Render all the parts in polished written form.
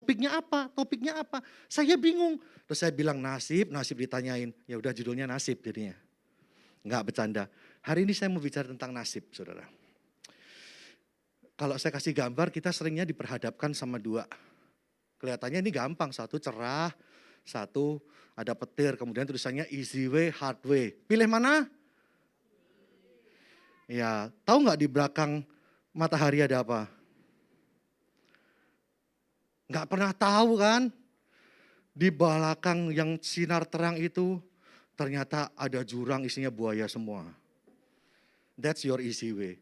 topiknya apa, topiknya apa. Saya bingung. Terus saya bilang nasib ditanyain. Ya udah judulnya nasib jadinya. Enggak bercanda. Hari ini saya mau bicara tentang nasib, saudara. Kalau saya kasih gambar, kita seringnya diperhadapkan sama dua. Kelihatannya ini gampang, satu cerah, satu ada petir, kemudian tulisannya easy way, hard way. Pilih mana? Ya, tahu nggak di belakang matahari ada apa? Nggak pernah tahu kan? Di belakang yang sinar terang itu ternyata ada jurang isinya buaya semua. That's your easy way.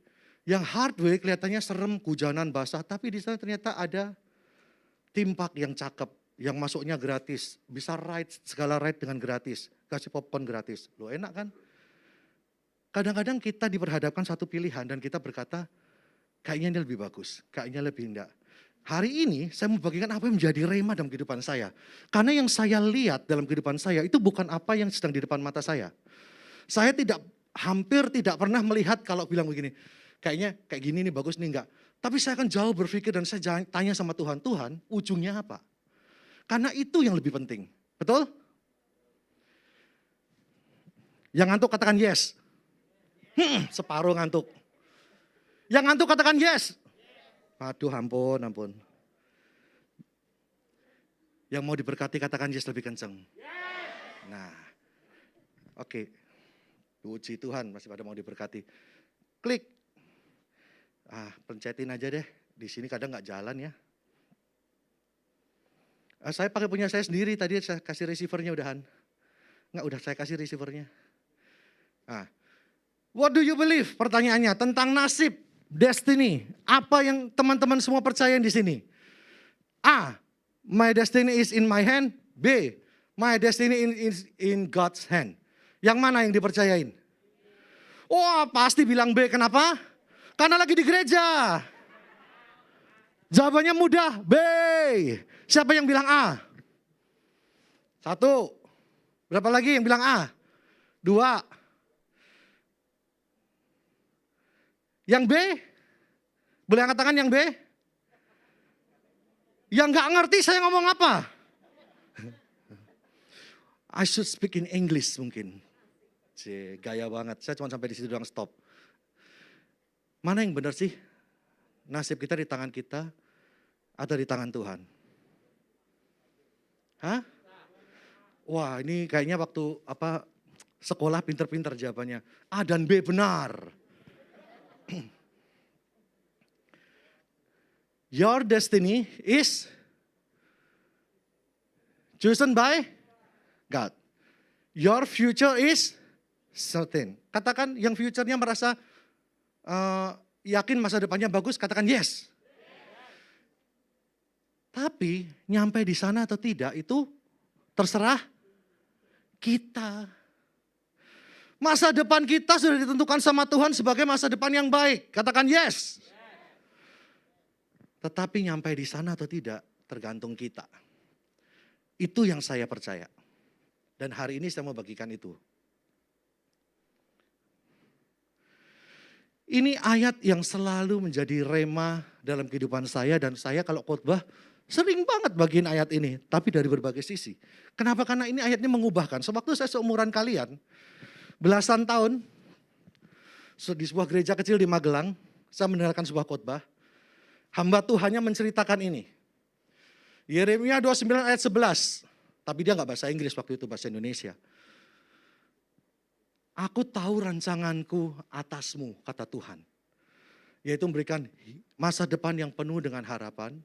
Yang hard way kelihatannya serem, hujanan basah, tapi di sana ternyata ada theme park yang cakep, yang masuknya gratis. Bisa ride, segala ride dengan gratis. Kasih popcorn gratis. Loh enak kan? Kadang-kadang kita diperhadapkan satu pilihan dan kita berkata, kayaknya ini lebih bagus, kayaknya lebih enggak. Hari ini saya mau bagikan apa yang menjadi rema dalam kehidupan saya. Karena yang saya lihat dalam kehidupan saya itu bukan apa yang sedang di depan mata saya. Saya hampir tidak pernah melihat kalau bilang begini, kayaknya kayak gini nih bagus nih enggak. Tapi saya akan jauh berpikir dan saya tanya sama Tuhan, Tuhan ujungnya apa? Karena itu yang lebih penting, betul? Yang ngantuk katakan yes. Separuh ngantuk. Yang ngantuk katakan yes. Aduh ampun. Yang mau diberkati katakan yes lebih kenceng. Nah, oke. Puji Tuhan masih pada mau diberkati. Klik. Pencetin aja deh. Di sini kadang nggak jalan ya. Saya pakai punya saya sendiri. Tadi saya kasih receivernya udahan. Nggak, udah saya kasih receivernya. What do you believe? Pertanyaannya tentang nasib, destiny. Apa yang teman-teman semua percaya di sini? A, my destiny is in my hand. B, my destiny is in God's hand. Yang mana yang dipercayain? Wah, pasti bilang B. Kenapa? Karena lagi di gereja. Jawabannya mudah, B. Siapa yang bilang A? 1. Berapa lagi yang bilang A? 2. Yang B? Boleh angkat tangan yang B? Yang gak ngerti saya ngomong apa? I should speak in English mungkin. Gaya banget, saya cuma sampai di situ doang stop. Mana yang benar sih? Nasib kita di tangan kita atau di tangan Tuhan? Hah? Wah ini kayaknya waktu sekolah pinter-pinter jawabannya. A dan B benar. Your destiny is chosen by God. Your future is certain. Katakan yang future-nya merasa yakin masa depannya bagus, katakan yes. Tapi nyampe di sana atau tidak itu terserah kita. Masa depan kita sudah ditentukan sama Tuhan sebagai masa depan yang baik. Katakan yes. Tetapi nyampe di sana atau tidak tergantung kita. Itu yang saya percaya. Dan hari ini saya mau bagikan itu. Ini ayat yang selalu menjadi rema dalam kehidupan saya. Dan saya kalau khotbah sering banget bagiin ayat ini. Tapi dari berbagai sisi. Kenapa? Karena ini ayatnya mengubahkan. Sewaktu saya seumuran kalian. Belasan tahun. Di sebuah gereja kecil di Magelang. Saya mendengarkan sebuah khotbah. Hamba Tuhannya menceritakan ini. Yeremia 29 ayat 11. Tapi dia gak bahasa Inggris waktu itu, bahasa Indonesia. Aku tahu rancanganku atasmu, kata Tuhan. Yaitu memberikan masa depan yang penuh dengan harapan.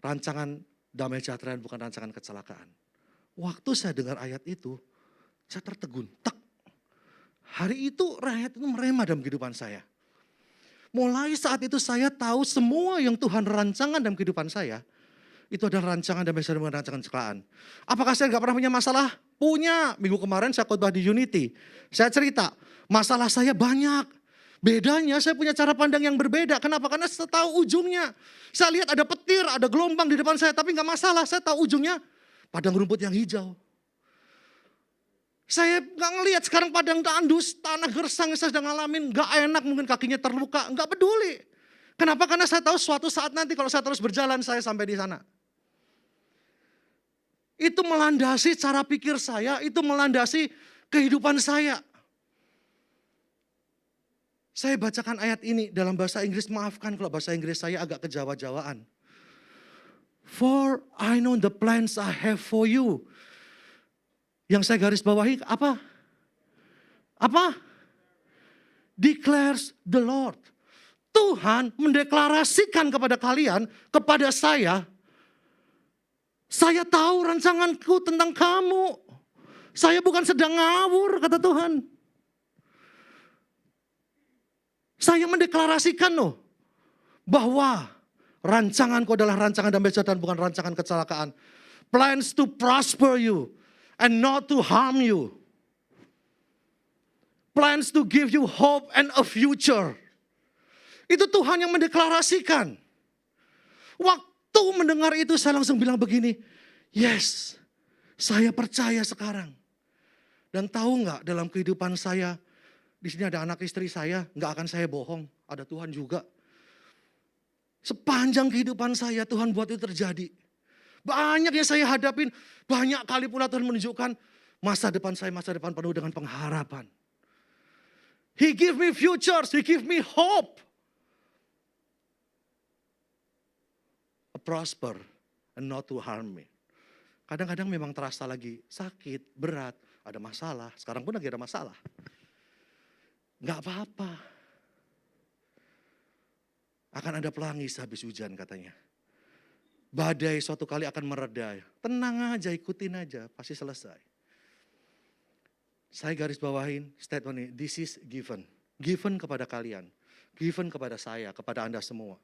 Rancangan damai sejahtera bukan rancangan kecelakaan. Waktu saya dengar ayat itu, saya tertegun. Tak. Hari itu ayat itu merema dalam kehidupan saya. Mulai saat itu saya tahu semua yang Tuhan rancangan dalam kehidupan saya. Itu adalah rancangan dan bukan rancangan kecelakaan. Apakah saya gak pernah punya masalah? Punya. Minggu kemarin saya khotbah di Unity. Saya cerita, masalah saya banyak. Bedanya saya punya cara pandang yang berbeda. Kenapa? Karena saya tahu ujungnya. Saya lihat ada petir, ada gelombang di depan saya. Tapi gak masalah, saya tahu ujungnya padang rumput yang hijau. Saya gak ngelihat sekarang padang tandus, tanah gersang yang saya sedang ngalamin. Gak enak, mungkin kakinya terluka, gak peduli. Kenapa? Karena saya tahu suatu saat nanti kalau saya terus berjalan, saya sampai di sana. Itu melandasi cara pikir saya, itu melandasi kehidupan saya. Saya bacakan ayat ini dalam bahasa Inggris, maafkan kalau bahasa Inggris saya agak kejawa-jawaan. For I know the plans I have for you. Yang saya garis bawahi apa? Apa? Declares the Lord. Tuhan mendeklarasikan kepada kalian, kepada saya tahu rancanganku tentang kamu. Saya bukan sedang ngawur, kata Tuhan. Saya mendeklarasikan loh, bahwa rancanganku adalah rancangan damai sejahtera, bukan rancangan kecelakaan. Plans to prosper you and not to harm you. Plans to give you hope and a future. Itu Tuhan yang mendeklarasikan. Waktu mendengar itu saya langsung bilang begini, yes, saya percaya sekarang. Dan tahu nggak dalam kehidupan saya, di sini ada anak istri saya, nggak akan saya bohong, ada Tuhan juga. Sepanjang kehidupan saya Tuhan buat itu terjadi. Banyak yang saya hadapin, banyak kali pula Tuhan menunjukkan masa depan saya, masa depan penuh dengan pengharapan. He give me futures, He give me hope. Prosper and not to harm me. Kadang-kadang memang terasa lagi sakit, berat, ada masalah. Sekarang pun lagi ada masalah. Gak apa-apa. Akan ada pelangi sehabis hujan katanya. Badai suatu kali akan mereda. Tenang aja, ikutin aja, pasti selesai. Saya garis bawahin statement ini, this is given. Given kepada kalian, given kepada saya, kepada Anda semua.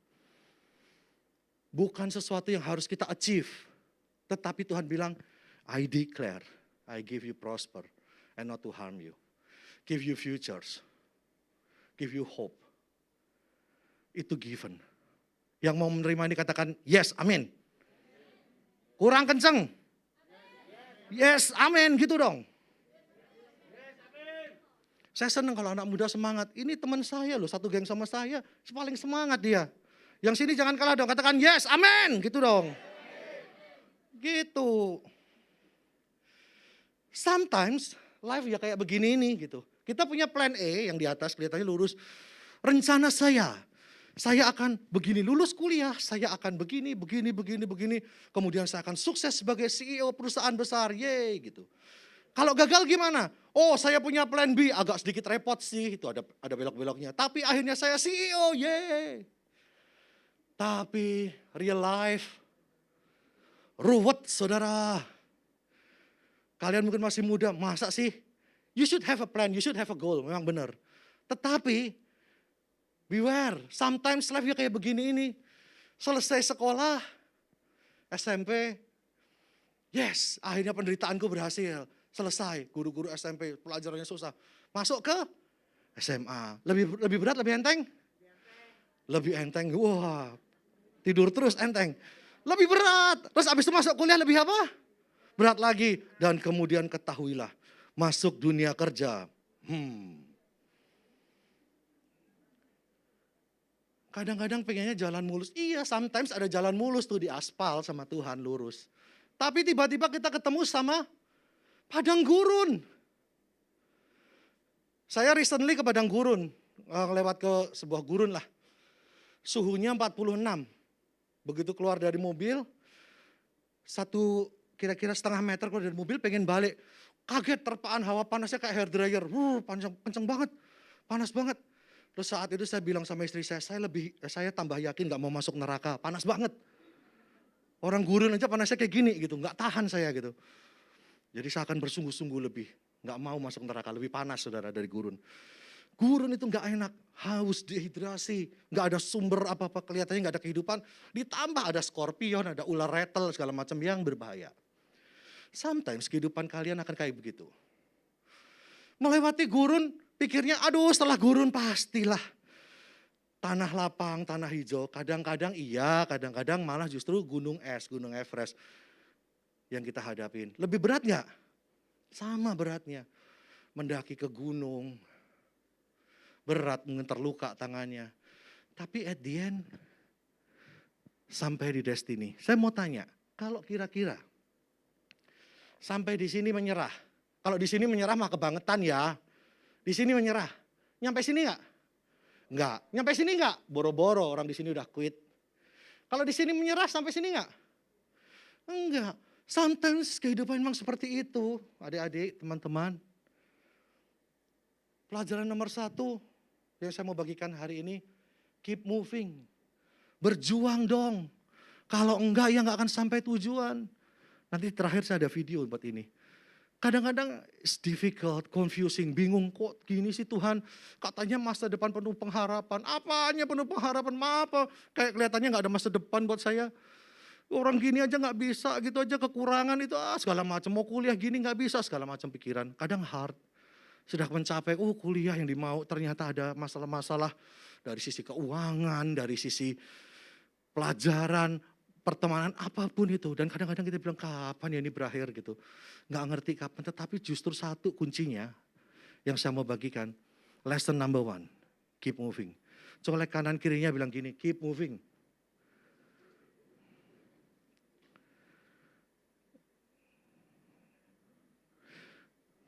Bukan sesuatu yang harus kita achieve. Tetapi Tuhan bilang, I declare, I give you prosper and not to harm you. Give you futures. Give you hope. Itu given. Yang mau menerima ini katakan, yes, amin. Kurang kenceng. Yes, amin, gitu dong. Saya senang kalau anak muda semangat. Ini teman saya loh, satu geng sama saya. Paling semangat dia. Yang sini jangan kalah dong, katakan yes, amin, gitu dong. Gitu. Sometimes life ya kayak begini nih gitu. Kita punya plan A yang di atas kelihatannya lurus. Rencana saya akan begini, lulus kuliah, saya akan begini. Kemudian saya akan sukses sebagai CEO perusahaan besar, yeay gitu. Kalau gagal gimana? Oh, saya punya plan B, agak sedikit repot sih, itu ada belok-beloknya. Tapi akhirnya saya CEO, yeay. Tapi real life, ruwet saudara. Kalian mungkin masih muda, masa sih? You should have a plan, you should have a goal, memang benar. Tetapi, beware, sometimes life ya kayak begini ini. Selesai sekolah, SMP, yes, akhirnya penderitaanku berhasil. Selesai, guru-guru SMP, pelajarannya susah. Masuk ke SMA, lebih berat, lebih enteng? Lebih enteng, wah. Tidur terus enteng. Lebih berat. Terus abis itu masuk kuliah lebih apa? Berat lagi. Dan kemudian ketahuilah. Masuk dunia kerja. Kadang-kadang pengennya jalan mulus. Iya, sometimes ada jalan mulus tuh di aspal sama Tuhan lurus. Tapi tiba-tiba kita ketemu sama padang gurun. Saya recently ke padang gurun. Lewat ke sebuah gurun lah. Suhunya 46. Begitu keluar dari mobil, kira-kira setengah meter keluar dari mobil, pengen balik. Kaget terpaan hawa panasnya kayak hair dryer. Kenceng banget, panas banget. Terus saat itu saya bilang sama istri saya tambah yakin gak mau masuk neraka. Panas banget. Orang gurun aja panasnya kayak gini gitu, gak tahan saya gitu. Jadi saya akan bersungguh-sungguh lebih. Gak mau masuk neraka, lebih panas saudara dari gurun. Gurun itu gak enak, haus, dehidrasi, gak ada sumber apa-apa, kelihatannya gak ada kehidupan. Ditambah ada skorpion, ada ular retel, segala macam yang berbahaya. Sometimes kehidupan kalian akan kayak begitu. Melewati gurun, pikirnya aduh setelah gurun pastilah. Tanah lapang, tanah hijau, kadang-kadang iya, kadang-kadang malah justru gunung es, gunung Everest yang kita hadapin. Lebih berat gak? Sama beratnya. Mendaki ke gunung, berat, mungkin terluka tangannya. Tapi at the end, sampai di destiny. Saya mau tanya, kalau kira-kira sampai di sini menyerah. Kalau di sini menyerah mah kebangetan ya. Di sini menyerah. Nyampe sini enggak? Enggak. Nyampe sini enggak? Boro-boro orang di sini udah quit. Kalau di sini menyerah sampai sini enggak? Enggak. Sometimes kehidupan memang seperti itu. Adik-adik, teman-teman. Pelajaran nomor 1 yang saya mau bagikan hari ini. Keep moving. Berjuang dong. Kalau enggak ya enggak akan sampai tujuan. Nanti terakhir saya ada video buat ini. Kadang-kadang it's difficult, confusing, bingung kok gini sih Tuhan. Katanya masa depan penuh pengharapan. Apanya penuh pengharapan? Apa? Kayak kelihatannya gak ada masa depan buat saya. Orang gini aja gak bisa, gitu aja kekurangan itu segala macam. Mau kuliah gini gak bisa, segala macam pikiran. Kadang hard. Sudah mencapai, kuliah yang dimau ternyata ada masalah-masalah dari sisi keuangan, dari sisi pelajaran, pertemanan, apapun itu. Dan kadang-kadang kita bilang kapan ya ini berakhir gitu. Nggak ngerti kapan, tetapi justru satu kuncinya yang saya mau bagikan. Lesson number 1, keep moving. Colek kanan kirinya bilang gini, keep moving.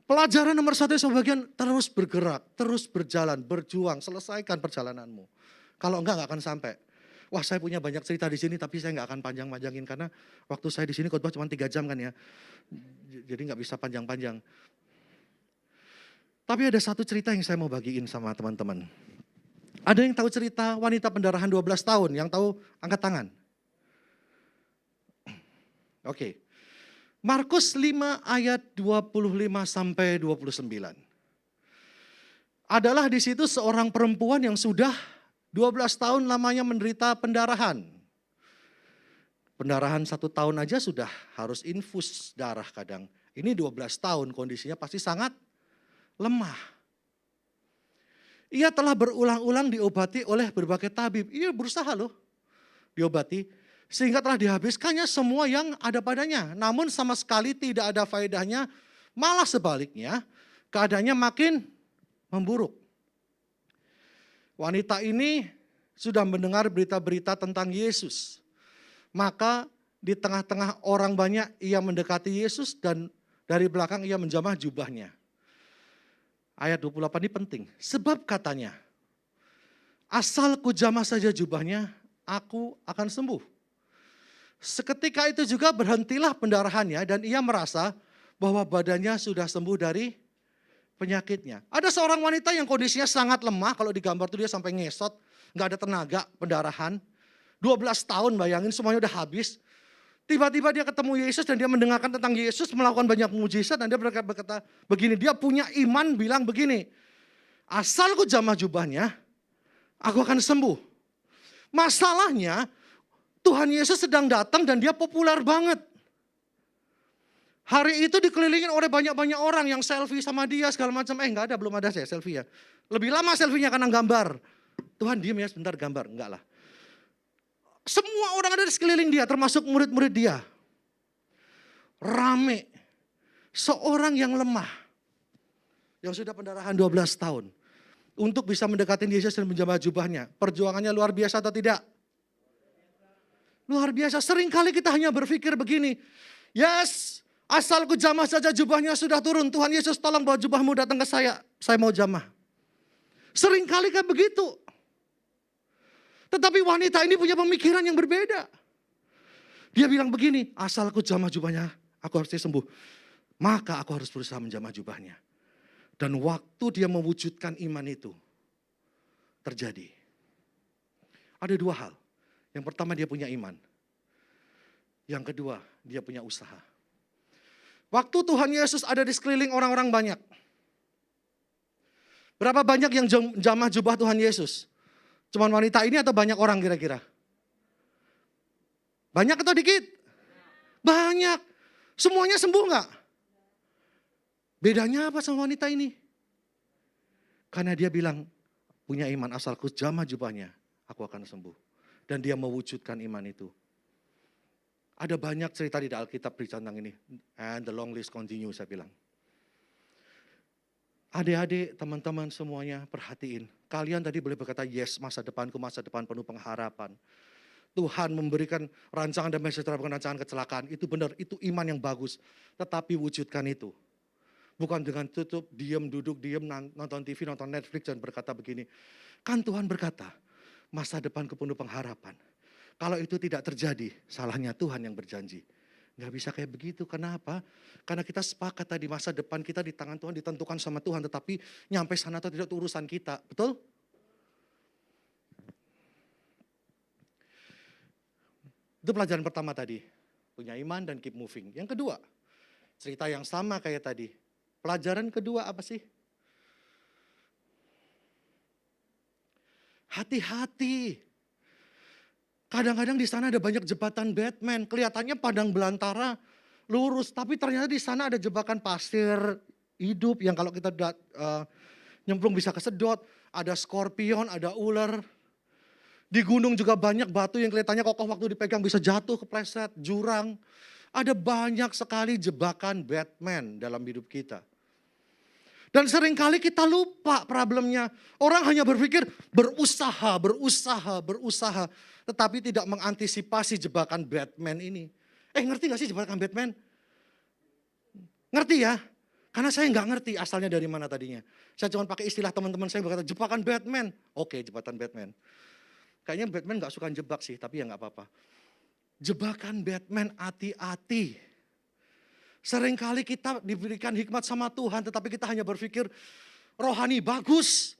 Pelajaran nomor 1 sebagian terus bergerak, terus berjalan, berjuang, selesaikan perjalananmu. Kalau enggak akan sampai. Wah, saya punya banyak cerita di sini tapi saya enggak akan panjang-panjangin karena waktu saya di sini khotbah cuma 3 jam kan ya. Jadi enggak bisa panjang-panjang. Tapi ada satu cerita yang saya mau bagiin sama teman-teman. Ada yang tahu cerita wanita pendarahan 12 tahun? Yang tahu angkat tangan. Oke. Markus 5 ayat 25 sampai 29. Adalah di situ seorang perempuan yang sudah 12 tahun lamanya menderita pendarahan. Pendarahan 1 tahun aja sudah harus infus darah kadang. Ini 12 tahun kondisinya pasti sangat lemah. Ia telah berulang-ulang diobati oleh berbagai tabib. Ia berusaha loh diobati. Sehingga telah dihabiskannya semua yang ada padanya. Namun sama sekali tidak ada faedahnya. Malah sebaliknya keadaannya makin memburuk. Wanita ini sudah mendengar berita-berita tentang Yesus. Maka di tengah-tengah orang banyak ia mendekati Yesus dan dari belakang ia menjamah jubahnya. Ayat 28 ini penting. Sebab katanya, asal ku jamah saja jubahnya, aku akan sembuh. Seketika itu juga berhentilah pendarahannya dan ia merasa bahwa badannya sudah sembuh dari penyakitnya. Ada seorang wanita yang kondisinya sangat lemah, kalau digambar tuh dia sampai ngesot, gak ada tenaga, pendarahan. 12 tahun bayangin semuanya udah habis. Tiba-tiba dia ketemu Yesus dan dia mendengarkan tentang Yesus, melakukan banyak mujizat dan dia berkata begini, dia punya iman bilang begini, asal ku jamah jubahnya, aku akan sembuh. Masalahnya, Tuhan Yesus sedang datang dan dia populer banget. Hari itu dikelilingin oleh banyak-banyak orang yang selfie sama dia segala macam. Enggak ada, belum ada saya selfie ya. Lebih lama selfie-nya karena gambar. Tuhan diem ya sebentar gambar, enggak lah. Semua orang ada di sekeliling dia termasuk murid-murid dia. Rame. Seorang yang lemah. Yang sudah pendarahan 12 tahun. Untuk bisa mendekati Yesus dan menjamah jubahnya. Perjuangannya luar biasa atau tidak? Luar biasa, seringkali kita hanya berpikir begini, yes, asal ku jamah saja jubahnya sudah turun, Tuhan Yesus tolong bawa jubahmu datang ke saya mau jamah. Seringkali kan begitu. Tetapi wanita ini punya pemikiran yang berbeda. Dia bilang begini, asal ku jamah jubahnya, aku harus sembuh. Maka aku harus berusaha menjamah jubahnya. Dan waktu dia mewujudkan iman itu, terjadi. Ada 2 hal. Yang pertama dia punya iman. Yang kedua dia punya usaha. Waktu Tuhan Yesus ada di sekeliling orang-orang banyak. Berapa banyak yang jamah jubah Tuhan Yesus? Cuman wanita ini atau banyak orang kira-kira? Banyak atau dikit? Banyak. Semuanya sembuh enggak? Bedanya apa sama wanita ini? Karena dia bilang punya iman, asalku jamah jubahnya, aku akan sembuh. Dan dia mewujudkan iman itu. Ada banyak cerita di Alkitab tentang ini. And the long list continues, saya bilang. Adik-adik, teman-teman semuanya perhatiin. Kalian tadi boleh berkata, yes, masa depanku masa depan penuh pengharapan. Tuhan memberikan rancangan damai sejahtera bukan rancangan kecelakaan. Itu benar, itu iman yang bagus. Tetapi wujudkan itu. Bukan dengan tutup, diam, duduk, diam, nonton TV, nonton Netflix dan berkata begini. Kan Tuhan berkata, masa depanku penuh pengharapan. Kalau itu tidak terjadi, salahnya Tuhan yang berjanji. Nggak bisa kayak begitu, kenapa? Karena kita sepakat tadi masa depan kita di tangan Tuhan ditentukan sama Tuhan. Tetapi nyampe sana atau tidak itu urusan kita, betul? Itu pelajaran pertama tadi. Punya iman dan keep moving. Yang kedua, cerita yang sama kayak tadi. Pelajaran kedua apa sih? Hati-hati. Kadang-kadang di sana ada banyak jembatan Batman. Kelihatannya padang belantara, lurus. Tapi ternyata di sana ada jebakan pasir hidup yang kalau kita nyemplung bisa kesedot. Ada skorpion, ada ular. Di gunung juga banyak batu yang kelihatannya kokoh waktu dipegang bisa jatuh, kepleset, jurang. Ada banyak sekali jebakan Batman dalam hidup kita. Dan seringkali kita lupa problemnya. Orang hanya berpikir berusaha. Tetapi tidak mengantisipasi jebakan Batman ini. Ngerti gak sih jebakan Batman? Ngerti ya? Karena saya nggak ngerti asalnya dari mana tadinya. Saya cuma pakai istilah teman-teman saya berkata jebakan Batman. Oke, jebakan Batman. Kayaknya Batman gak suka jebak sih, tapi ya gak apa-apa. Jebakan Batman, hati-hati. Seringkali kita diberikan hikmat sama Tuhan, tetapi kita hanya berpikir rohani bagus.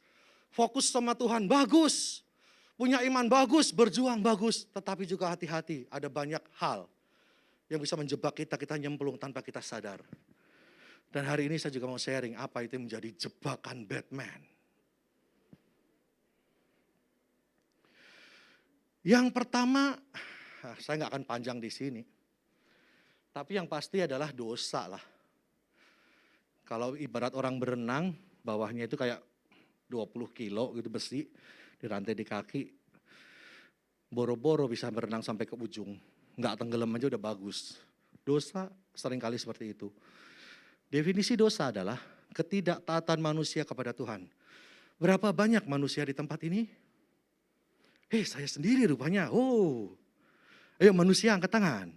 Fokus sama Tuhan bagus. Punya iman bagus, berjuang bagus. Tetapi juga hati-hati, ada banyak hal yang bisa menjebak kita, kita nyemplung tanpa kita sadar. Dan hari ini saya juga mau sharing apa itu yang menjadi jebakan Batman. Yang pertama, saya nggak akan panjang di sini. Tapi yang pasti adalah dosa lah. Kalau ibarat orang berenang, bawahnya itu kayak 20 kilo gitu besi, dirantai di kaki. Boro-boro bisa berenang sampai ke ujung. Nggak tenggelam aja udah bagus. Dosa seringkali seperti itu. Definisi dosa adalah ketidaktaatan manusia kepada Tuhan. Berapa banyak manusia di tempat ini? Saya sendiri rupanya. Ayo manusia angkat tangan.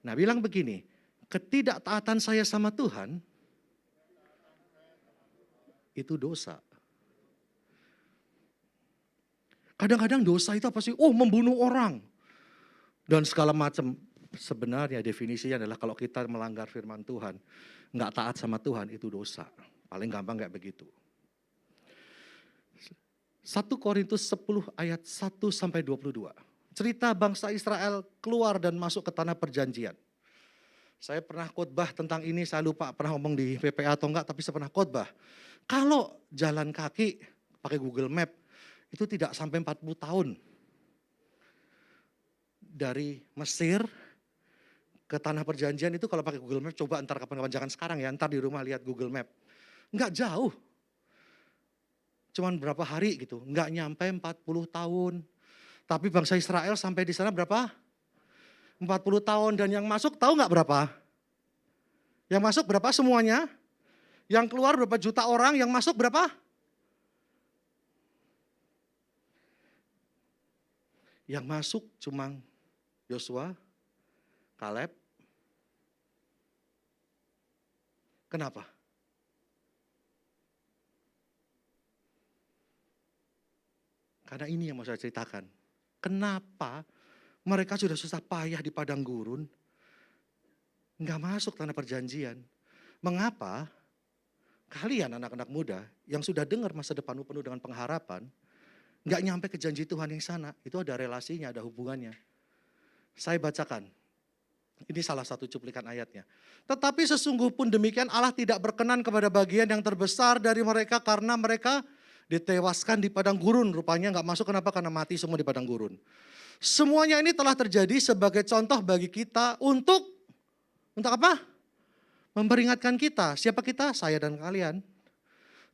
Nah bilang begini, ketidaktaatan saya sama Tuhan, itu dosa. Kadang-kadang dosa itu apa sih? Membunuh orang. Dan segala macam. Sebenarnya definisinya adalah kalau kita melanggar firman Tuhan, nggak taat sama Tuhan, itu dosa. Paling gampang kayak begitu. 1 Korintus 10 ayat 1-22. Cerita bangsa Israel keluar dan masuk ke tanah perjanjian. Saya pernah khotbah tentang ini, saya lupa pernah ngomong di PPA atau enggak, tapi saya pernah khotbah. Kalau jalan kaki pakai Google Map, itu tidak sampai 40 tahun. Dari Mesir ke tanah perjanjian itu kalau pakai Google Map, coba entar kapan-kapan, jangan sekarang ya, entar di rumah lihat Google Map. Enggak jauh. Cuman berapa hari gitu, enggak nyampe 40 tahun. Tapi bangsa Israel sampai di sana berapa? 40 tahun dan yang masuk tahu enggak berapa? Yang masuk berapa semuanya? Yang keluar berapa juta orang, yang masuk berapa? Yang masuk cuma Yosua, Kaleb. Kenapa? Karena ini yang mau saya ceritakan. Kenapa mereka sudah susah payah di padang gurun, nggak masuk tanah perjanjian. Mengapa kalian anak-anak muda yang sudah dengar masa depanmu penuh dengan pengharapan, nggak nyampe ke janji Tuhan yang sana? Itu ada relasinya, ada hubungannya. Saya bacakan. Ini salah satu cuplikan ayatnya. Tetapi sesungguh pun demikian Allah tidak berkenan kepada bagian yang terbesar dari mereka karena mereka ditewaskan di padang gurun. Rupanya nggak masuk, kenapa? Karena mati semua di padang gurun. Semuanya ini telah terjadi sebagai contoh bagi kita untuk apa? Memperingatkan kita. Siapa kita? Saya dan kalian.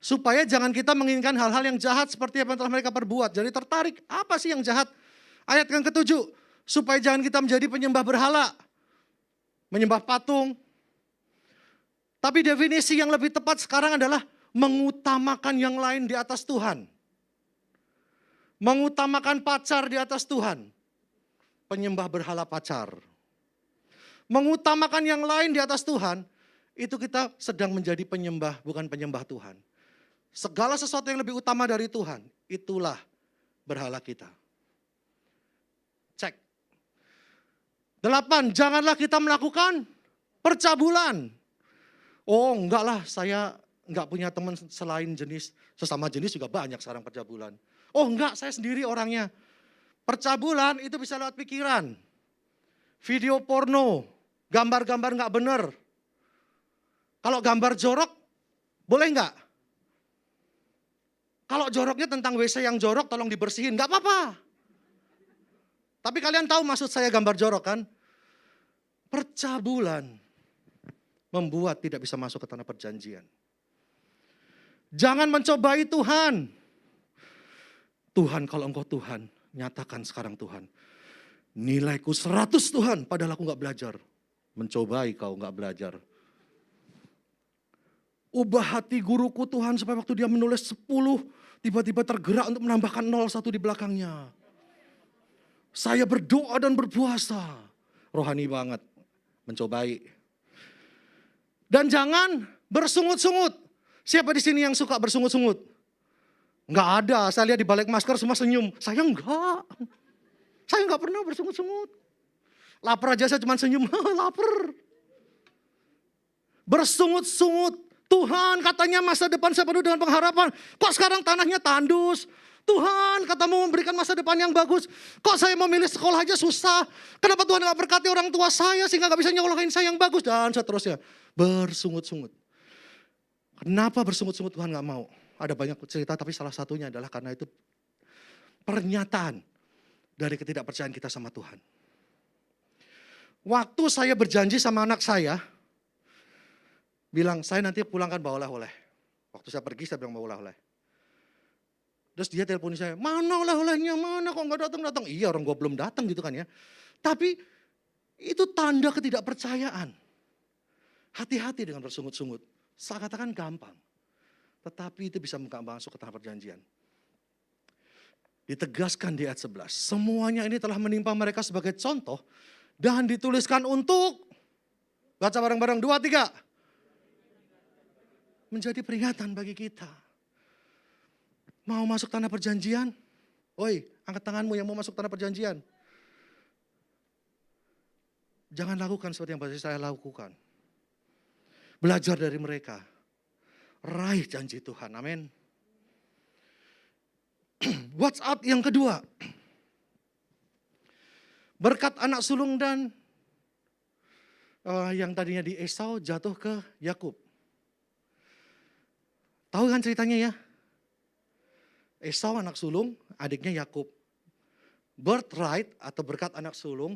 Supaya jangan kita menginginkan hal-hal yang jahat seperti apa yang telah mereka perbuat. Jadi tertarik, apa sih yang jahat? Ayat yang ke-7. Supaya jangan kita menjadi penyembah berhala. Menyembah patung. Tapi definisi yang lebih tepat sekarang adalah mengutamakan yang lain di atas Tuhan. Mengutamakan pacar di atas Tuhan. Penyembah berhala pacar. Mengutamakan yang lain di atas Tuhan, itu kita sedang menjadi penyembah, bukan penyembah Tuhan. Segala sesuatu yang lebih utama dari Tuhan, itulah berhala kita. Cek. 8, janganlah kita melakukan percabulan. Oh enggak lah, saya enggak punya teman selain jenis, sesama jenis juga banyak sekarang percabulan. Oh enggak, saya sendiri orangnya. Percabulan itu bisa lewat pikiran. Video porno, gambar-gambar enggak benar. Kalau gambar jorok, boleh enggak? Kalau joroknya tentang WC yang jorok, tolong dibersihin, enggak apa-apa. Tapi kalian tahu maksud saya gambar jorok kan? Percabulan membuat tidak bisa masuk ke tanah perjanjian. Jangan mencobai Tuhan. Tuhan, kalau engkau Tuhan, nyatakan sekarang Tuhan. Nilaiku 100 Tuhan, padahal aku gak belajar. Mencobai kau gak belajar. Ubah hati guruku Tuhan, supaya waktu dia menulis 10, tiba-tiba tergerak untuk menambahkan 01 di belakangnya. Saya berdoa dan berpuasa. Rohani banget, mencobai. Dan jangan bersungut-sungut. Siapa di sini yang suka bersungut-sungut? Enggak ada, saya lihat di balik masker semua senyum. Saya enggak. Saya enggak pernah bersungut-sungut. Lapar aja saya cuma senyum, lapar. Bersungut-sungut. Tuhan katanya masa depan saya penuh dengan pengharapan. Kok sekarang tanahnya tandus? Tuhan katamu memberikan masa depan yang bagus. Kok saya memilih sekolah aja susah? Kenapa Tuhan gak berkati orang tua saya sehingga gak bisa nyokolahin saya yang bagus? Dan seterusnya. Bersungut-sungut. Kenapa bersungut-sungut Tuhan gak mau? Ada banyak cerita tapi salah satunya adalah karena itu pernyataan dari ketidakpercayaan kita sama Tuhan. Waktu saya berjanji sama anak saya, bilang saya nanti pulangkan bawa oleh-oleh. Waktu saya pergi saya bilang bawa oleh-oleh. Terus dia teleponin saya, mana oleh-olehnya, mana kok gak datang-datang. Iya orang gua belum datang gitu kan ya. Tapi itu tanda ketidakpercayaan. Hati-hati dengan bersungut-sungut. Saya katakan gampang. Tetapi itu bisa masuk ke tanah perjanjian. Ditegaskan di ayat 11. Semuanya ini telah menimpa mereka sebagai contoh. Dan dituliskan untuk, baca bareng-bareng 2, 3. Menjadi peringatan bagi kita. Mau masuk tanah perjanjian? Oi, angkat tanganmu yang mau masuk tanah perjanjian. Jangan lakukan seperti yang saya lakukan. Belajar dari mereka. Raih janji Tuhan, amin. WhatsApp yang kedua. Berkat anak sulung dan yang tadinya di Esau jatuh ke Yakub. Tahu kan ceritanya ya? Esau anak sulung, adiknya Yakub. Birthright atau berkat anak sulung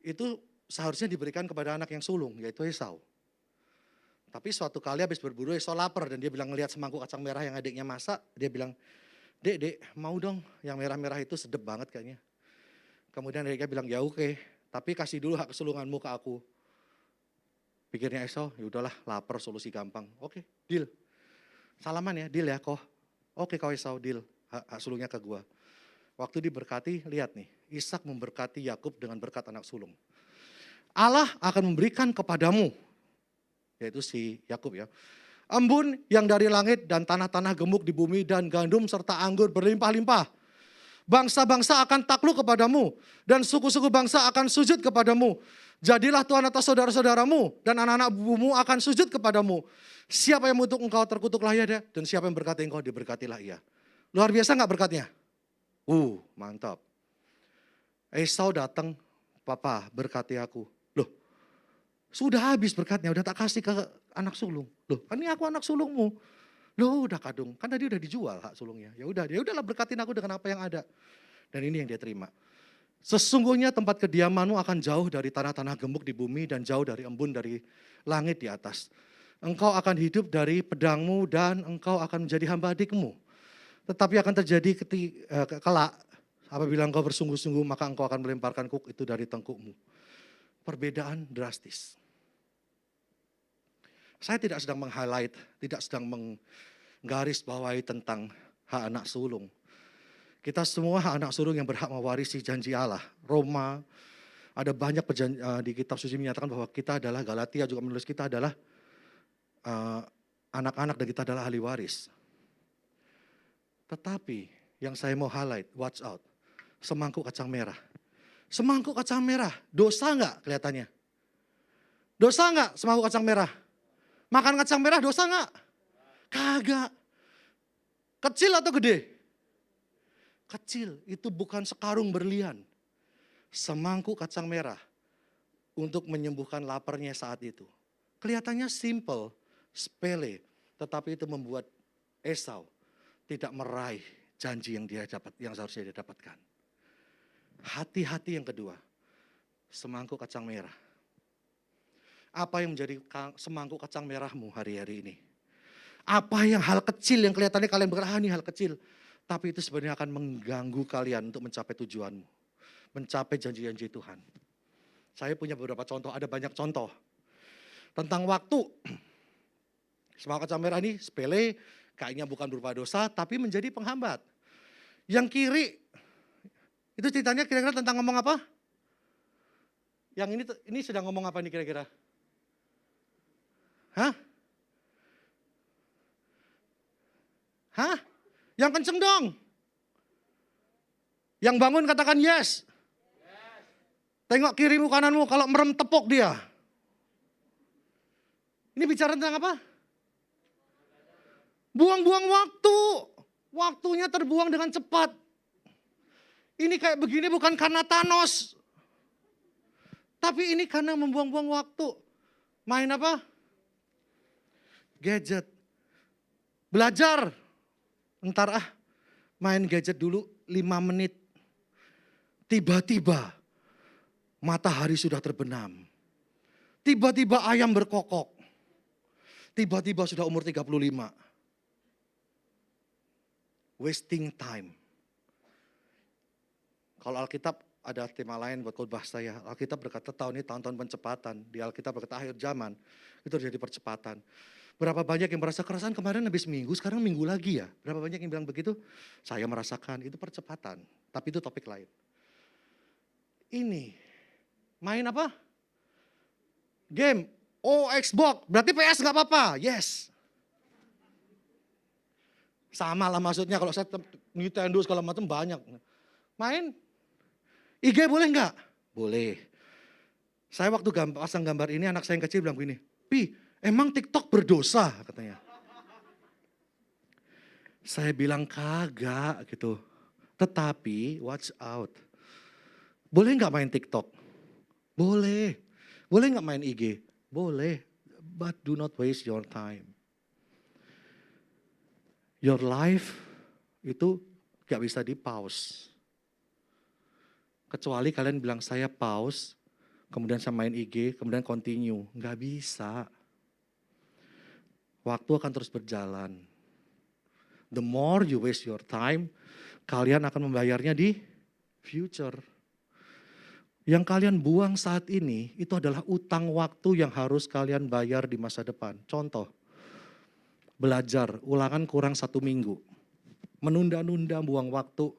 itu seharusnya diberikan kepada anak yang sulung, yaitu Esau. Tapi suatu kali habis berburu Esau lapar dan dia bilang ngelihat semangkuk kacang merah yang adiknya masak, dia bilang, Dek, mau dong yang merah-merah itu sedep banget kayaknya. Kemudian adiknya bilang, ya oke, tapi kasih dulu hak kesulunganmu ke aku. Pikirnya Esau, ya udahlah lapar solusi gampang. Oke, deal. Salaman ya, deal ya kok. Oke kau Esau, deal. Hak sulungnya ke gua. Waktu diberkati, lihat nih, Ishak memberkati Yakub dengan berkat anak sulung. Allah akan memberikan kepadamu, yaitu si Yakub ya, embun yang dari langit dan tanah-tanah gemuk di bumi dan gandum serta anggur berlimpah-limpah. Bangsa-bangsa akan takluk kepadamu dan suku-suku bangsa akan sujud kepadamu. Jadilah Tuhan atas saudara-saudaramu dan anak-anak bubumu akan sujud kepadamu. Siapa yang mengutuk engkau terkutuklah ia dan siapa yang berkati engkau diberkatilah ia. Luar biasa gak berkatnya? Mantap. Esau datang, papa berkati aku. Loh, sudah habis berkatnya, udah tak kasih ke anak sulung. Loh, kan ini aku anak sulungmu. Loh, udah kadung, kan tadi udah dijual hak sulungnya. Ya udahlah berkatin aku dengan apa yang ada. Dan ini yang dia terima. Sesungguhnya tempat kediamanmu akan jauh dari tanah-tanah gemuk di bumi dan jauh dari embun dari langit di atas. Engkau akan hidup dari pedangmu dan engkau akan menjadi hamba adikmu. Tetapi akan terjadi kelak apabila engkau bersungguh-sungguh maka engkau akan melemparkan kuk itu dari tengkukmu. Perbedaan drastis. Saya tidak sedang meng-highlight, tidak sedang menggarisbawahi tentang hak anak sulung. Kita semua hak anak sulung yang berhak mewarisi janji Allah. Roma, ada banyak di kitab suci menyatakan bahwa kita adalah, Galatia juga menulis kita adalah anak-anak dan kita adalah ahli waris. Tetapi yang saya mau highlight, watch out, semangkuk kacang merah. Semangkuk kacang merah, dosa enggak kelihatannya? Dosa enggak semangkuk kacang merah? Makan kacang merah dosa enggak? Kagak. Kecil atau gede? Kecil, itu bukan sekarung berlian. Semangkuk kacang merah untuk menyembuhkan laparnya saat itu. Kelihatannya simple, sepele, tetapi itu membuat Esau tidak meraih janji yang seharusnya dia dapatkan. Hati-hati yang kedua, semangkuk kacang merah. Apa yang menjadi semangkuk kacang merahmu hari-hari ini? Apa yang hal kecil yang kelihatannya kalian berkata, ini hal kecil. Tapi itu sebenarnya akan mengganggu kalian untuk mencapai tujuanmu. Mencapai janji-janji Tuhan. Saya punya beberapa contoh, ada banyak contoh. Tentang waktu. Semangkuk kacang merah ini sepele, kayaknya bukan berupa dosa, tapi menjadi penghambat. Yang kiri, itu ceritanya kira-kira tentang ngomong apa? Yang ini sedang ngomong apa nih kira-kira? Hah? Hah? Yang kenceng dong. Yang bangun katakan yes. Tengok kirimu kananmu, kalau merem tepok dia. Ini bicara tentang apa? Buang-buang waktu. Waktunya terbuang dengan cepat. Ini kayak begini bukan karena Thanos. Tapi ini karena membuang-buang waktu. Main apa? Gadget. Belajar. Entar main gadget dulu 5 menit. Tiba-tiba matahari sudah terbenam. Tiba-tiba ayam berkokok. Tiba-tiba sudah umur 35. Wasting time. Kalau Alkitab ada tema lain buat khotbah saya. Alkitab berkata tahun ini tahun-tahun pencepatan. Di Alkitab berkata akhir zaman. Itu terjadi percepatan. Berapa banyak yang merasa kerasan kemarin habis minggu, sekarang minggu lagi ya. Berapa banyak yang bilang begitu? Saya merasakan itu percepatan. Tapi itu topik lain. Ini, main apa? Game. Oh Xbox, berarti PS gak apa-apa. Yes. Sama lah maksudnya kalau saya Nintendo segala macam banyak. Main. IG boleh nggak? Boleh. Saya waktu pasang gambar ini anak saya yang kecil bilang begini, Pi, emang TikTok berdosa katanya. Saya bilang kagak gitu. Tetapi watch out. Boleh nggak main TikTok? Boleh. Boleh nggak main IG? Boleh. But do not waste your time. Your life itu gak bisa di pause. Kecuali kalian bilang saya pause, kemudian saya main IG, kemudian continue. Gak bisa. Waktu akan terus berjalan. The more you waste your time, kalian akan membayarnya di future. Yang kalian buang saat ini, itu adalah utang waktu yang harus kalian bayar di masa depan. Contoh, belajar, ulangan kurang 1 minggu. Menunda-nunda, buang waktu,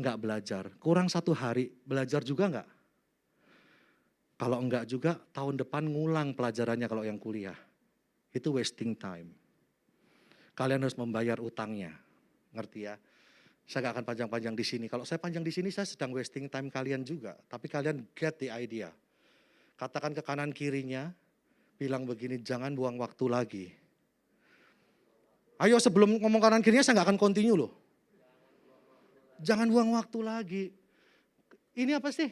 enggak belajar. Kurang 1 hari, belajar juga enggak? Kalau enggak juga, tahun depan ngulang pelajarannya kalau yang kuliah. Itu wasting time. Kalian harus membayar utangnya. Ngerti ya? Saya gak akan panjang-panjang di sini. Kalau saya panjang di sini, saya sedang wasting time kalian juga. Tapi kalian get the idea. Katakan ke kanan kirinya, bilang begini, jangan buang waktu lagi. Ayo sebelum ngomong kanan kirinya, saya gak akan continue loh. Jangan buang waktu lagi. Ini apa sih?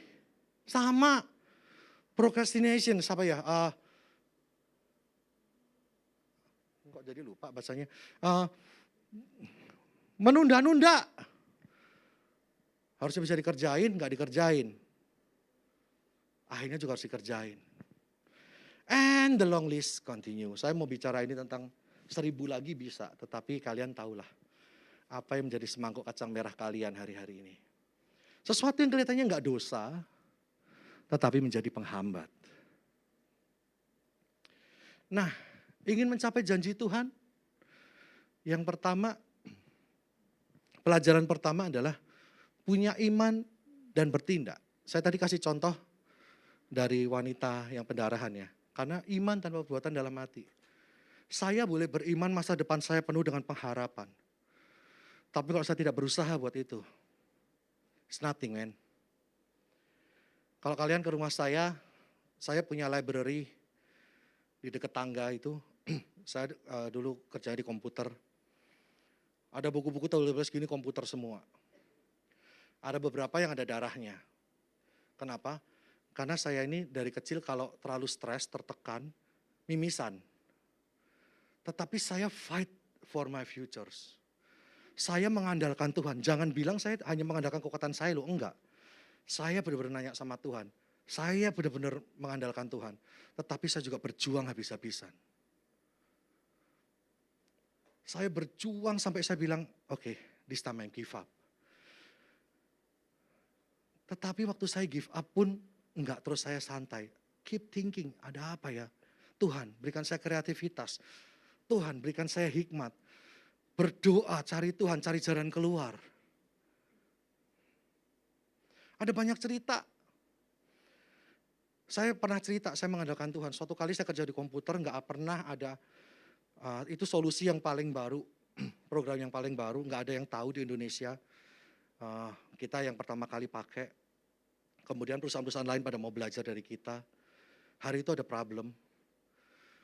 Sama. Procrastination, apa ya? Kok jadi lupa bahasanya. Menunda-nunda. Harusnya bisa dikerjain, gak dikerjain. Akhirnya juga harus dikerjain. And the long list continue. Saya mau bicara ini tentang 1000 lagi bisa. Tetapi kalian tahulah. Apa yang menjadi semangkuk kacang merah kalian hari-hari ini. Sesuatu yang kelihatannya gak dosa. Tetapi menjadi penghambat. Nah, Ingin mencapai janji Tuhan? Yang pertama, pelajaran pertama adalah punya iman dan bertindak. Saya tadi kasih contoh dari wanita yang pendarahan ya. Karena iman tanpa perbuatan dalam hati. Saya boleh beriman masa depan saya penuh dengan pengharapan. Tapi kalau saya tidak berusaha buat itu, it's nothing, man. Kalau kalian ke rumah saya punya library di dekat tangga itu. Saya dulu kerja di komputer. Ada buku-buku tulis gini komputer semua. Ada beberapa yang ada darahnya. Kenapa? Karena saya ini dari kecil kalau terlalu stres, tertekan, mimisan. Tetapi saya fight for my futures. Saya mengandalkan Tuhan. Jangan bilang saya hanya mengandalkan kekuatan saya loh, enggak. Saya benar-benar nanya sama Tuhan. Saya benar-benar mengandalkan Tuhan. Tetapi saya juga berjuang habis-habisan. Saya berjuang sampai saya bilang, oke, this time I give up. Tetapi waktu saya give up pun, enggak, terus saya santai. Keep thinking, ada apa ya? Tuhan, berikan saya kreativitas. Tuhan, berikan saya hikmat. Berdoa, cari Tuhan, cari jalan keluar. Ada banyak cerita. Saya pernah cerita, saya mengandalkan Tuhan. Suatu kali saya kerja di komputer, enggak pernah ada, itu solusi yang paling baru, program yang paling baru, enggak ada yang tahu di Indonesia. Kita yang pertama kali pakai. Kemudian perusahaan-perusahaan lain pada mau belajar dari kita. Hari itu ada problem.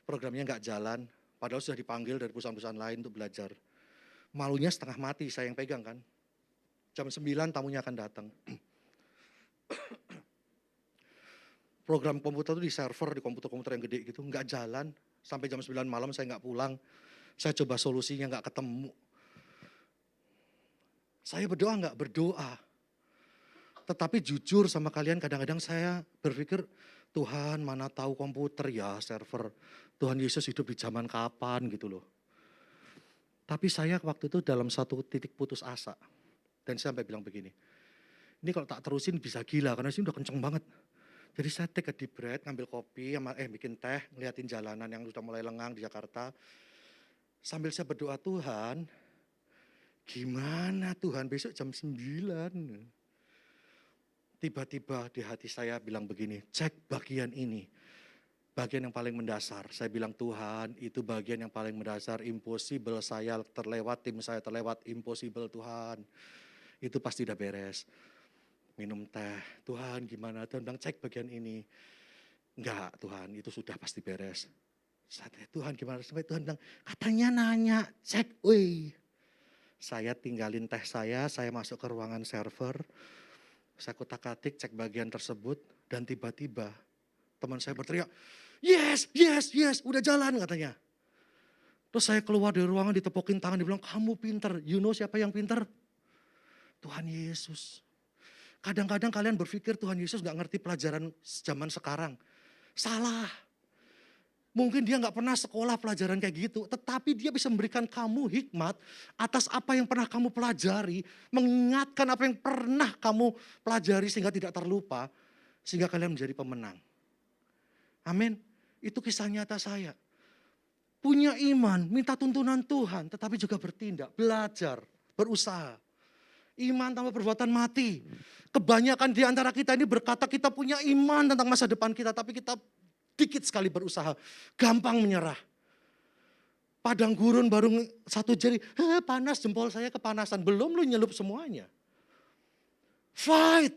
Programnya nggak jalan. Padahal sudah dipanggil dari perusahaan-perusahaan lain untuk belajar. Malunya setengah mati, saya yang pegang kan. Jam 9 tamunya akan datang. Program komputer itu di server, di komputer-komputer yang gede gitu. Nggak jalan. Sampai jam 9 malam saya nggak pulang. Saya coba solusinya nggak ketemu. Saya berdoa nggak? Berdoa. Tetapi jujur sama kalian kadang-kadang saya berpikir, Tuhan mana tahu komputer ya, server. Tuhan Yesus hidup di zaman kapan gitu loh. Tapi saya waktu itu dalam satu titik putus asa. Dan saya sampai bilang begini, ini kalau tak terusin bisa gila karena sini udah kenceng banget. Jadi saya take a deep breath, ngambil kopi, bikin teh, ngeliatin jalanan yang sudah mulai lengang di Jakarta. Sambil saya berdoa, Tuhan, gimana Tuhan besok jam 9? Tiba-tiba di hati saya bilang begini, cek bagian ini. Bagian yang paling mendasar. Saya bilang, Tuhan itu bagian yang paling mendasar. Impossible saya terlewat, tim saya terlewat. Impossible Tuhan. Itu pasti udah beres. Minum teh. Tuhan gimana? Tuhan bilang, cek bagian ini. Enggak Tuhan, itu sudah pasti beres. Tuhan gimana? Sampai Tuhan bilang, katanya nanya, cek. Wih. Saya tinggalin teh saya masuk ke ruangan server. Saya kutak-atik cek bagian tersebut dan tiba-tiba teman saya berteriak, yes, udah jalan katanya. Terus saya keluar dari ruangan ditepokin tangan, dia bilang, kamu pinter, you know siapa yang pinter? Tuhan Yesus. Kadang-kadang kalian berpikir Tuhan Yesus gak ngerti pelajaran zaman sekarang. Salah. Mungkin dia gak pernah sekolah pelajaran kayak gitu, tetapi dia bisa memberikan kamu hikmat atas apa yang pernah kamu pelajari, mengingatkan apa yang pernah kamu pelajari sehingga tidak terlupa, sehingga kalian menjadi pemenang. Amin. Itu kisah nyata saya. Punya iman, minta tuntunan Tuhan, tetapi juga bertindak, belajar, berusaha. Iman tanpa perbuatan mati. Kebanyakan di antara kita ini berkata kita punya iman tentang masa depan kita, tapi kita dikit sekali berusaha, gampang menyerah. Padang gurun baru satu jari, panas jempol saya kepanasan, belum lu nyelup semuanya. Fight.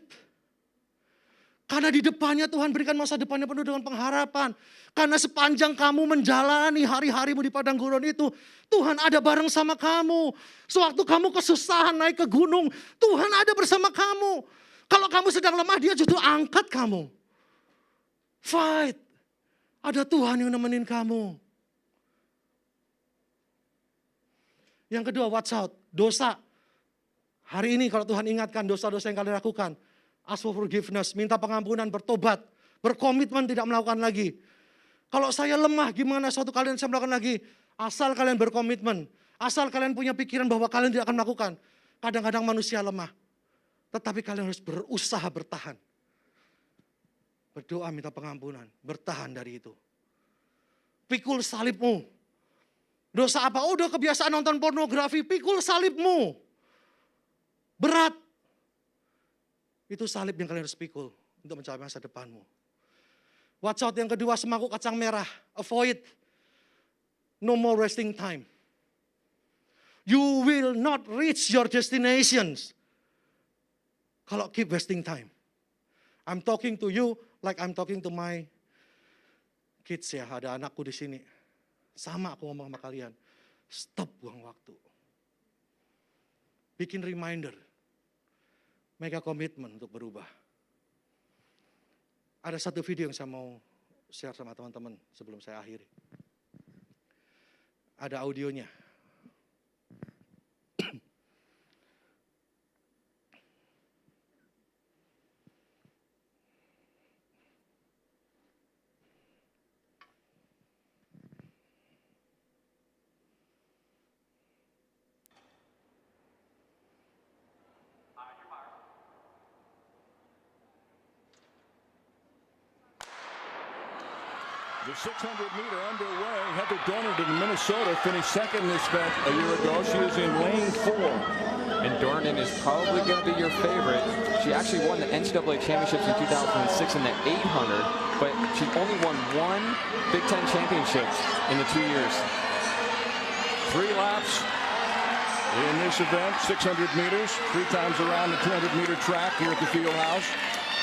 Karena di depannya Tuhan berikan masa depannya penuh dengan pengharapan. Karena sepanjang kamu menjalani hari-harimu di padang gurun itu, Tuhan ada bareng sama kamu. Sewaktu kamu kesusahan naik ke gunung, Tuhan ada bersama kamu. Kalau kamu sedang lemah, dia justru angkat kamu. Fight. Ada Tuhan yang nemenin kamu. Yang kedua, watch out. Dosa. Hari ini kalau Tuhan ingatkan dosa-dosa yang kalian lakukan. Ask for forgiveness, minta pengampunan, bertobat. Berkomitmen tidak melakukan lagi. Kalau saya lemah, gimana suatu kalian saya melakukan lagi? Asal kalian berkomitmen. Asal kalian punya pikiran bahwa kalian tidak akan melakukan. Kadang-kadang manusia lemah. Tetapi kalian harus berusaha bertahan. Berdoa minta pengampunan, bertahan dari itu. Pikul salibmu, Dosa apa? Oh, udah kebiasaan nonton pornografi, pikul salibmu. Berat. Itu salib yang kalian harus pikul untuk mencapai masa depanmu. Watch out yang kedua, semangkuk kacang merah. Avoid. No more wasting time. You will not reach your destinations kalau keep wasting time. I'm talking to you like I'm talking to my kids ya. Ada anakku di sini. Sama aku ngomong sama kalian. Stop buang waktu. Bikin reminder. Make a commitment untuk berubah. Ada satu video yang saya mau share sama teman-teman sebelum saya akhiri. Ada audionya. The 600-meter underway. Heather Dorniden in Minnesota finished second in this event a year ago. She is in lane 4. And Dorniden is probably going to be your favorite. She actually won the NCAA championships in 2006 in the 800, but she only won one Big Ten championship in the 2 years. 3 laps in this event, 600 meters, 3 times around the 200-meter track here at the field house.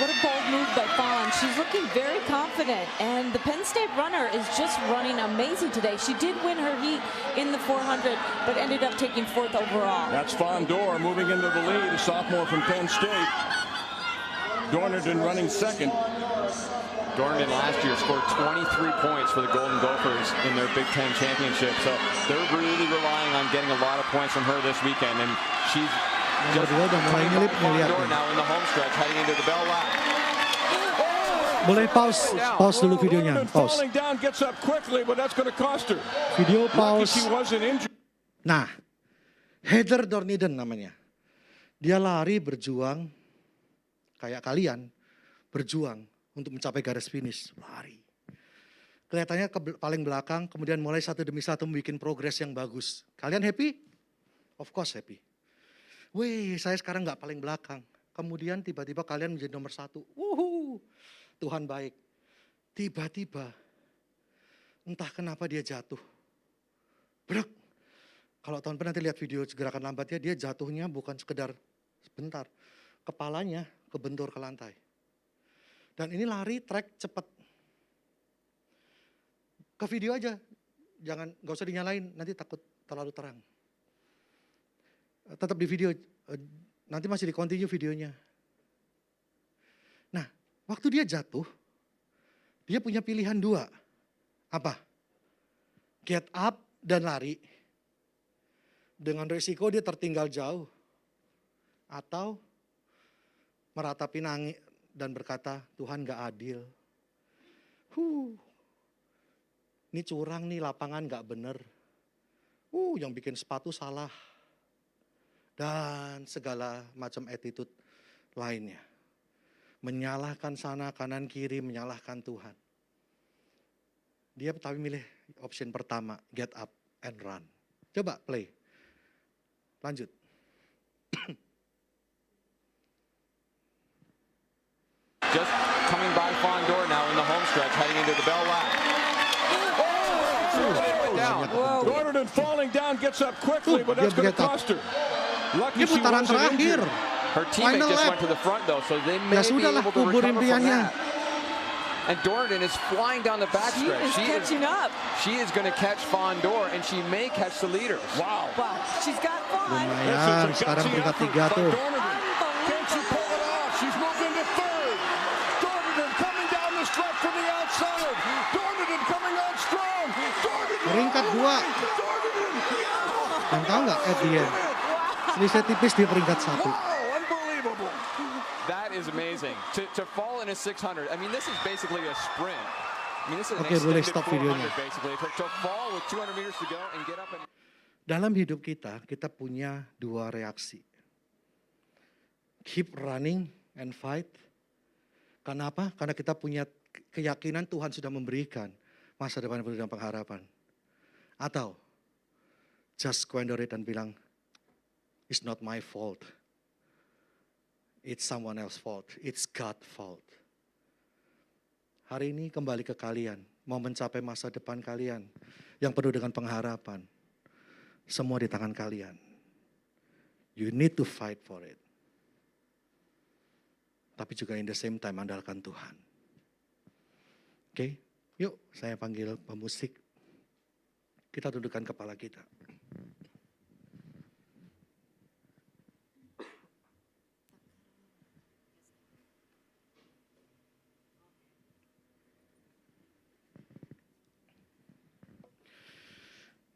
What a bold move by Fawn. She's looking very confident, and the Penn State runner is just running amazing today. She did win her heat in the 400, but ended up taking 4th overall. That's Fawn Dorr moving into the lead, a sophomore from Penn State. Dorniden running second. Dorniden last year scored 23 points for the Golden Gophers in their Big Ten championship, so they're really relying on getting a lot of points from her this weekend, and she's just coming up Fawn Dorr now in the home stretch, heading into the bell lap. Boleh pause dulu videonya, pause. Falling down, gets up quickly, but that's going to cost her. Video Lucky pause. she wasn't injured. Nah, Heather Dorniden namanya. Dia lari berjuang, kayak kalian, berjuang untuk mencapai garis finish. Lari. Kelihatannya paling belakang, kemudian mulai satu demi satu bikin progres yang bagus. Kalian happy? Of course happy. Wih, saya sekarang nggak paling belakang. Kemudian tiba-tiba kalian menjadi nomor 1. Tuhan baik. Tiba-tiba, entah kenapa dia jatuh. Brek. Kalau tahun pernah nanti lihat video gerakan lambatnya, dia jatuhnya bukan sekedar sebentar. Kepalanya kebentur ke lantai. Dan ini lari trek cepat. Ke video aja. Nggak usah dinyalain, nanti takut terlalu terang. Tetap di video, nanti masih di continue videonya. Nah, waktu dia jatuh, dia punya pilihan 2. Apa? Get up dan lari. Dengan resiko dia tertinggal jauh. Atau meratapi nangis dan berkata, Tuhan gak adil. Ini curang nih, lapangan gak bener. Yang bikin sepatu salah. Dan segala macam attitude lainnya. Menyalahkan sana, kanan, kiri, menyalahkan Tuhan. Dia tapi milih option pertama, get up and run. Coba play. Lanjut. Just coming by Fawn Dorr now in the home stretch, heading into the bell lap. Dorniden falling down, gets up quickly, but that's going to cost her. Lucky Ini she putaran wasn't terakhir. injured. Her teammate Final just lap. went to the front though, so they may Ya be sudahlah, able to kubur recover from impiannya. that. And Dorniden is flying down the She backstretch. is catching up. She is going to catch Fawn Dorr, and she may catch the leaders. Wow. Wow, she's got Fawn. Lumayan, sekarang peringkat 3 tuh. Can she pull it off? She's moved into 3rd. Dorniden coming down the stretch from the outside. Dorniden coming on strong. Dorniden. Peringkat 2. Dan tahu nggak at the end? Selisih tipis di peringkat 1. Wow, unbelievable. That is amazing. To fall in a 600, I mean, this is basically a sprint. I mean, this is an Oke, boleh extended stop 400 videonya. basically. To fall with 200 meters to go and get up and... Dalam hidup kita punya 2 reaksi. Keep running and fight. Kenapa? Karena kita punya keyakinan Tuhan sudah memberikan masa depan yang penuh dengan pengharapan. Atau just squander it dan bilang, it's not my fault. It's someone else's fault. It's God's fault. Hari ini kembali ke kalian, mau mencapai masa depan kalian yang penuh dengan pengharapan. Semua di tangan kalian. You need to fight for it. Tapi juga in the same time andalkan Tuhan. Oke, yuk saya panggil pemusik. Kita tundukkan kepala kita.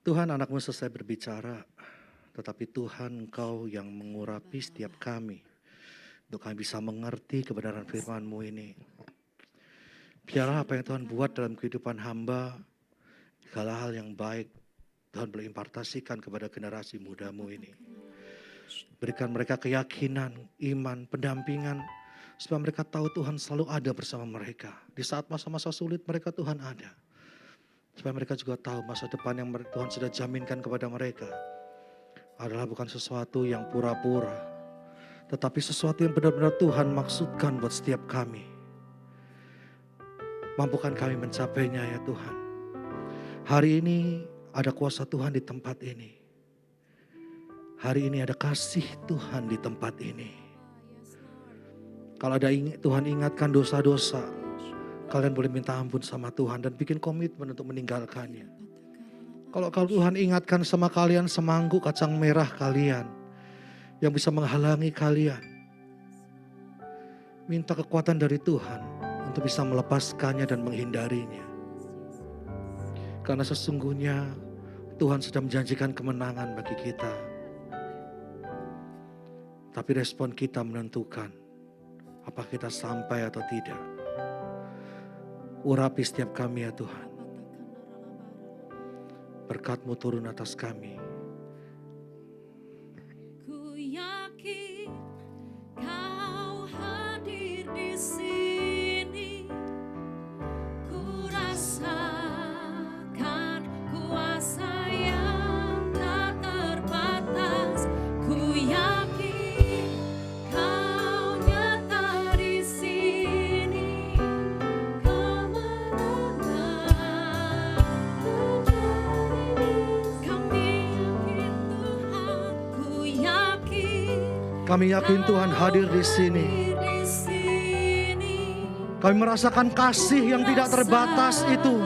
Tuhan, anak-Mu selesai berbicara, tetapi Tuhan Engkau yang mengurapi setiap kami, untuk kami bisa mengerti kebenaran firman-Mu ini. Biarlah apa yang Tuhan buat dalam kehidupan hamba, segala hal yang baik, Tuhan boleh impartasikan kepada generasi muda-Mu ini. Berikan mereka keyakinan, iman, pendampingan, supaya mereka tahu Tuhan selalu ada bersama mereka. Di saat masa-masa sulit mereka Tuhan ada. Supaya mereka juga tahu masa depan yang Tuhan sudah jaminkan kepada mereka adalah bukan sesuatu yang pura-pura, tetapi sesuatu yang benar-benar Tuhan maksudkan buat setiap kami. Mampukan kami mencapainya ya Tuhan. Hari ini ada kuasa Tuhan di tempat ini. Hari ini ada kasih Tuhan di tempat ini. Kalau ada Tuhan ingatkan dosa-dosa, kalian boleh minta ampun sama Tuhan dan bikin komitmen untuk meninggalkannya. Kalau Tuhan ingatkan sama kalian semangguk kacang merah kalian yang bisa menghalangi kalian, minta kekuatan dari Tuhan untuk bisa melepaskannya dan menghindarinya. Karena sesungguhnya Tuhan sudah menjanjikan kemenangan bagi kita. Tapi respon kita menentukan apa kita sampai atau tidak. Urapi setiap kami ya Tuhan. Berkat-Mu turun atas kami. Ku yakin Kau hadir di sini. Ku rasakan kuasa yang tak terbatas. Ku yakin Kau nyata di sini. Kami yakin Tuhan hadir di sini. Kami merasakan kasih yang tidak terbatas itu.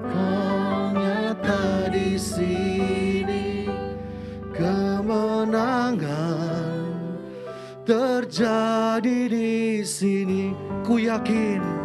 Kau nyata di sini, kemenangan terjadi di sini. Ku yakin.